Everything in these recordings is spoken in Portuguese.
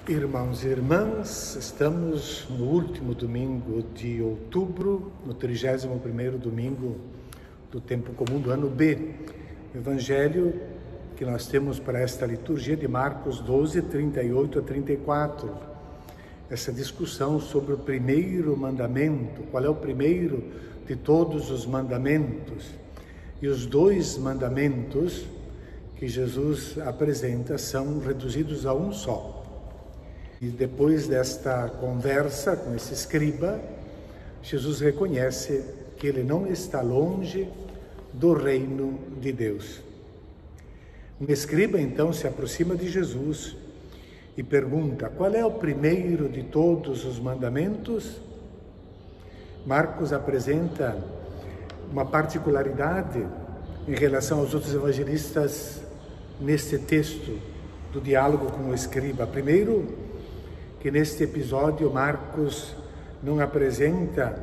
Irmãos e irmãs, estamos no último domingo de outubro, no 31º domingo do tempo comum do ano B. O evangelho que nós temos para esta liturgia de Marcos 12, 38 a 34. Essa discussão sobre o primeiro mandamento, qual é o primeiro de todos os mandamentos. E os dois mandamentos que Jesus apresenta são reduzidos a um só. E depois desta conversa com esse escriba, Jesus reconhece que ele não está longe do reino de Deus. Um escriba então se aproxima de Jesus e pergunta: qual é o primeiro de todos os mandamentos? Marcos apresenta uma particularidade em relação aos outros evangelistas neste texto do diálogo com o escriba. Primeiro, que neste episódio Marcos não apresenta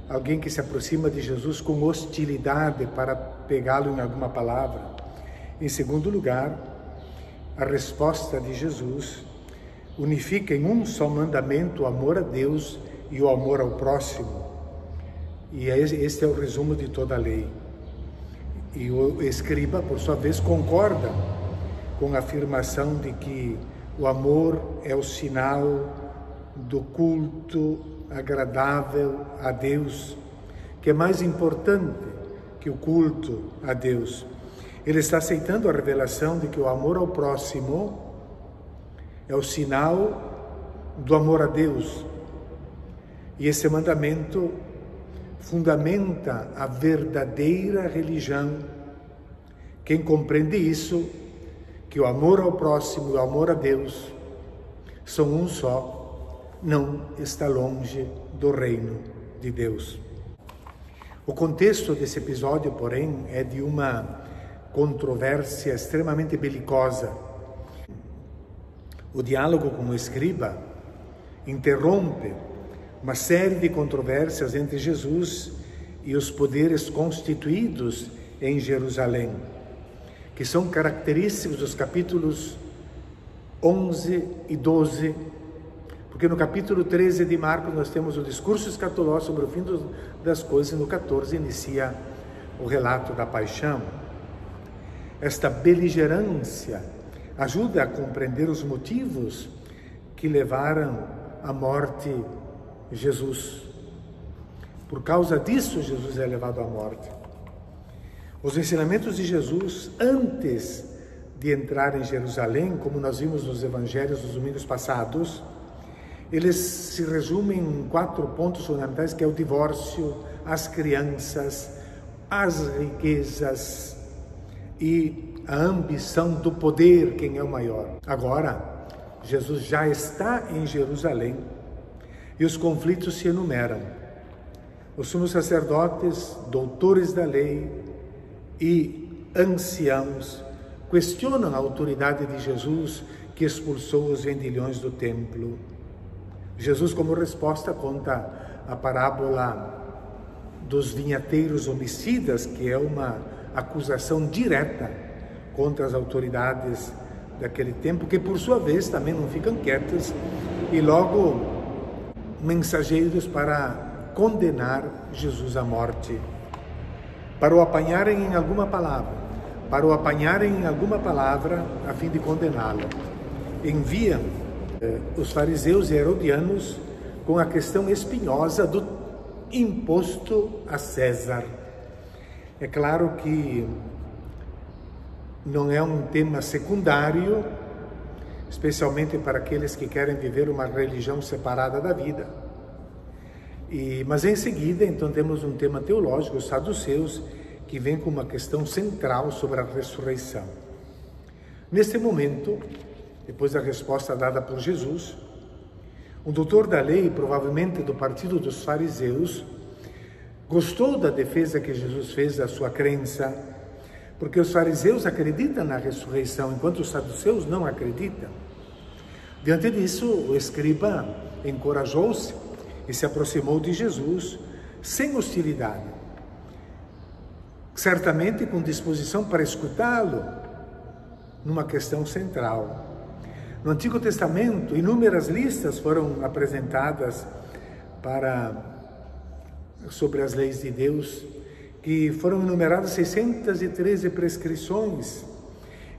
alguém que se aproxima de Jesus com hostilidade para pegá-lo em alguma palavra. Em segundo lugar, a resposta de Jesus unifica em um só mandamento o amor a Deus e o amor ao próximo. E este é o resumo de toda a lei. E o escriba, por sua vez, concorda com a afirmação de que o amor é o sinal do culto agradável a Deus, que é mais importante que o culto a Deus. Ele está aceitando a revelação de que o amor ao próximo é o sinal do amor a Deus. E esse mandamento fundamenta a verdadeira religião. Quem compreende isso, que o amor ao próximo e o amor a Deus são um só, não está longe do reino de Deus. O contexto desse episódio, porém, é de uma controvérsia extremamente belicosa. O diálogo com o escriba interrompe uma série de controvérsias entre Jesus e os poderes constituídos em Jerusalém, que são característicos dos capítulos 11 e 12, porque no capítulo 13 de Marcos nós temos o discurso escatológico sobre o fim das coisas, e no 14 inicia o relato da paixão. Esta beligerância ajuda a compreender os motivos que levaram à morte de Jesus. Por causa disso, Jesus é levado à morte. Os ensinamentos de Jesus, antes de entrar em Jerusalém, como nós vimos nos evangelhos dos domingos passados, eles se resumem em 4 pontos fundamentais, que é o divórcio, as crianças, as riquezas e a ambição do poder, quem é o maior. Agora, Jesus já está em Jerusalém e os conflitos se enumeram. Os sumos sacerdotes, doutores da lei e anciãos questionam a autoridade de Jesus, que expulsou os vendilhões do templo. Jesus, como resposta, conta a parábola dos vinhateiros homicidas, que é uma acusação direta contra as autoridades daquele tempo, que por sua vez também não ficam quietas e logo mensageiros para condenar Jesus à morte, para o apanharem em alguma palavra, a fim de condená-lo. Enviam os fariseus e herodianos com a questão espinhosa do imposto a César. É claro que não é um tema secundário, especialmente para aqueles que querem viver uma religião separada da vida. Mas em seguida, então, temos um tema teológico, os saduceus, que vem com uma questão central sobre a ressurreição. Neste momento, depois da resposta dada por Jesus, um doutor da lei, provavelmente do partido dos fariseus, gostou da defesa que Jesus fez da sua crença, porque os fariseus acreditam na ressurreição, enquanto os saduceus não acreditam. Diante disso, o escriba encorajou-se e se aproximou de Jesus sem hostilidade, certamente com disposição para escutá-lo numa questão central. No Antigo Testamento, inúmeras listas foram apresentadas sobre as leis de Deus, que foram enumeradas 613 prescrições.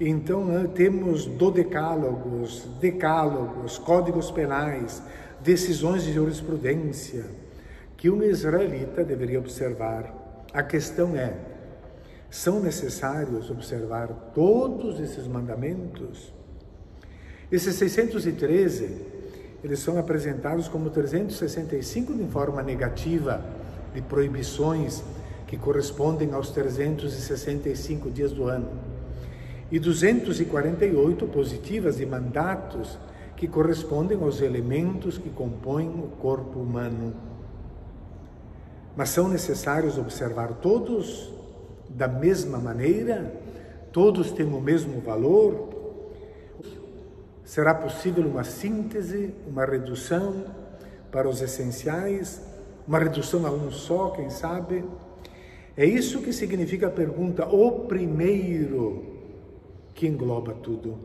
Então, temos dodecálogos, decálogos, códigos penais, decisões de jurisprudência, que um israelita deveria observar. A questão é, são necessários observar todos esses mandamentos? Esses 613, eles são apresentados como 365 de forma negativa, de proibições, que correspondem aos 365 dias do ano. E 248 positivas de mandatos, que correspondem aos elementos que compõem o corpo humano. Mas são necessários observar todos da mesma maneira? Todos têm o mesmo valor? Será possível uma síntese, uma redução para os essenciais? Uma redução a um só, quem sabe? É isso que significa a pergunta, o primeiro, que engloba tudo.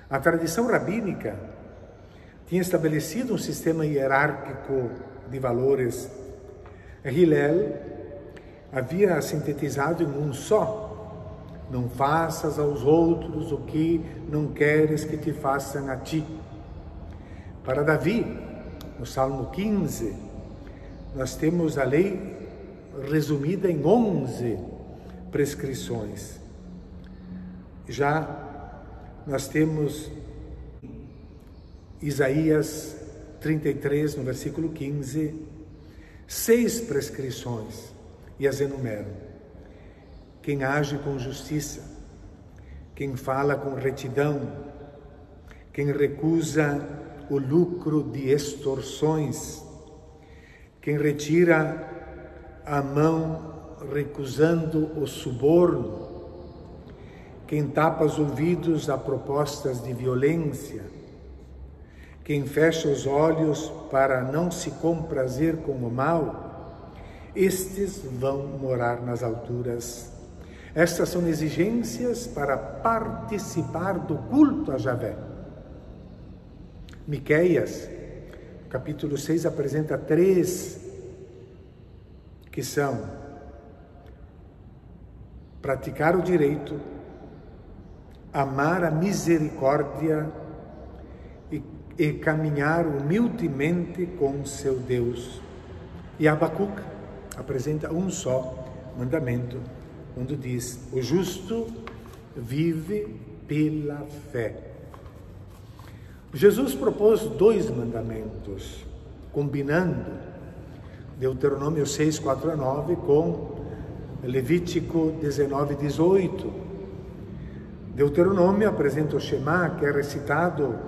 A tradição rabínica tinha estabelecido um sistema hierárquico de valores. Hillel havia sintetizado em um só: não faças aos outros o que não queres que te façam a ti. Para Davi, no Salmo 15, nós temos a lei resumida em 11 prescrições. Já nós temos Isaías 33, no versículo 15, 6 prescrições, e as enumero. Quem age com justiça, quem fala com retidão, quem recusa o lucro de extorsões, quem retira a mão recusando o suborno, quem tapa os ouvidos a propostas de violência, quem fecha os olhos para não se comprazer com o mal, estes vão morar nas alturas. Estas são exigências para participar do culto a Javé. Miqueias, capítulo 6, apresenta 3, que são praticar o direito, amar a misericórdia e caminhar humildemente com seu Deus. E Abacuque apresenta um só mandamento, quando diz: o justo vive pela fé. Jesus propôs 2 mandamentos, combinando Deuteronômio 6, 4 a 9 com Levítico 19, 18. Deuteronômio apresenta o Shema, que é recitado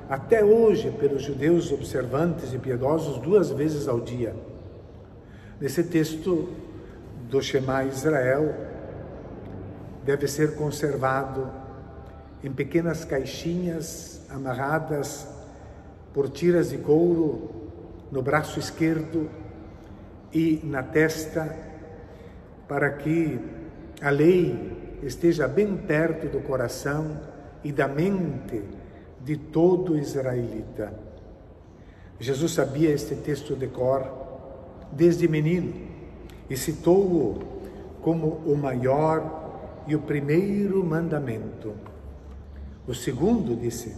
até hoje pelos judeus observantes e piedosos 2 vezes ao dia. Nesse texto do Shema Israel, deve ser conservado em pequenas caixinhas amarradas por tiras de couro no braço esquerdo e na testa, para que a lei esteja bem perto do coração e da mente de todo israelita. Jesus sabia este texto de cor desde menino e citou-o como o maior e o primeiro mandamento. O segundo, disse,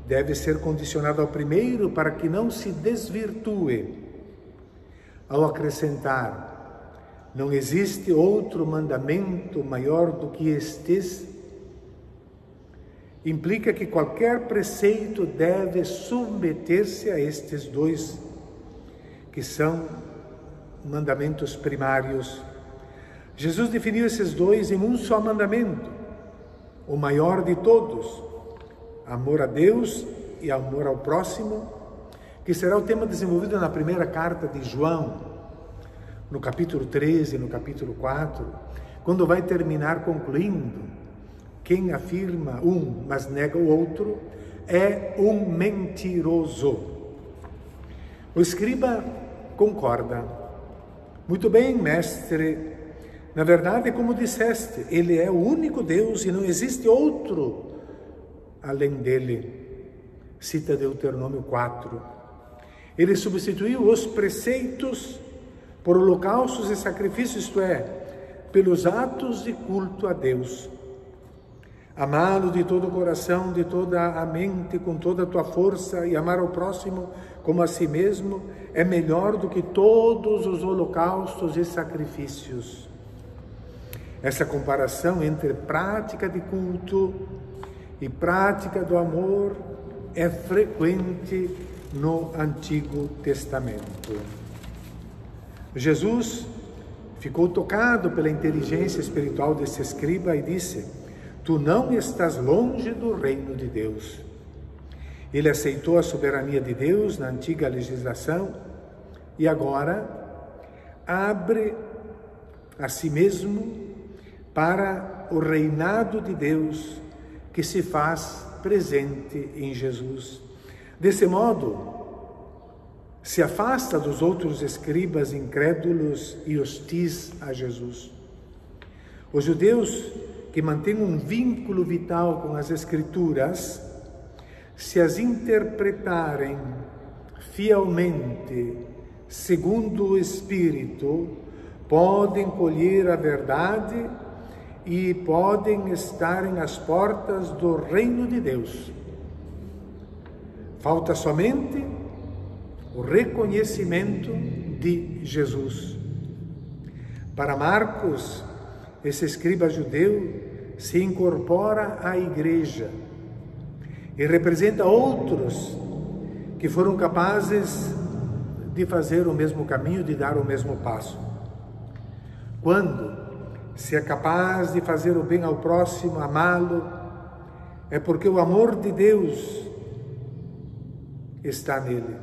deve ser condicionado ao primeiro para que não se desvirtue. Ao acrescentar, não existe outro mandamento maior do que estes, implica que qualquer preceito deve submeter-se a estes 2, que são mandamentos primários. Jesus definiu esses 2 em um só mandamento, o maior de todos, amor a Deus e amor ao próximo, que será o tema desenvolvido na primeira carta de João, no capítulo 13, no capítulo 4, quando vai terminar concluindo: quem afirma um, mas nega o outro, é um mentiroso. O escriba concorda. Muito bem, mestre. Na verdade, como disseste, ele é o único Deus e não existe outro além dele. cita Deuteronômio 4. Ele substituiu os preceitos por holocaustos e sacrifícios, isto é, pelos atos de culto a Deus. Amá-lo de todo o coração, de toda a mente, com toda a tua força, e amar ao próximo como a si mesmo, é melhor do que todos os holocaustos e sacrifícios. Essa comparação entre prática de culto e prática do amor é frequente no Antigo Testamento. Jesus ficou tocado pela inteligência espiritual desse escriba e disse: tu não estás longe do reino de Deus. Ele aceitou a soberania de Deus na antiga legislação e agora abre a si mesmo para o reinado de Deus que se faz presente em Jesus. Desse modo, se afasta dos outros escribas incrédulos e hostis a Jesus. Os judeus que mantêm um vínculo vital com as Escrituras, se as interpretarem fielmente, segundo o Espírito, podem colher a verdade e podem estar às portas do reino de Deus. Falta somente o reconhecimento de Jesus. Para Marcos, esse escriba judeu se incorpora à igreja e representa outros que foram capazes de fazer o mesmo caminho, de dar o mesmo passo. Quando se é capaz de fazer o bem ao próximo, amá-lo, é porque o amor de Deus está nele.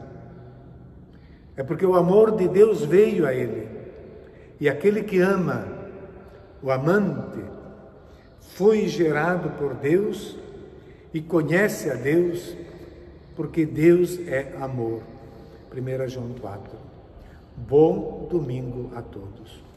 É porque o amor de Deus veio a ele. E aquele que ama, o amante, foi gerado por Deus e conhece a Deus, porque Deus é amor. 1 João 4. Bom domingo a todos.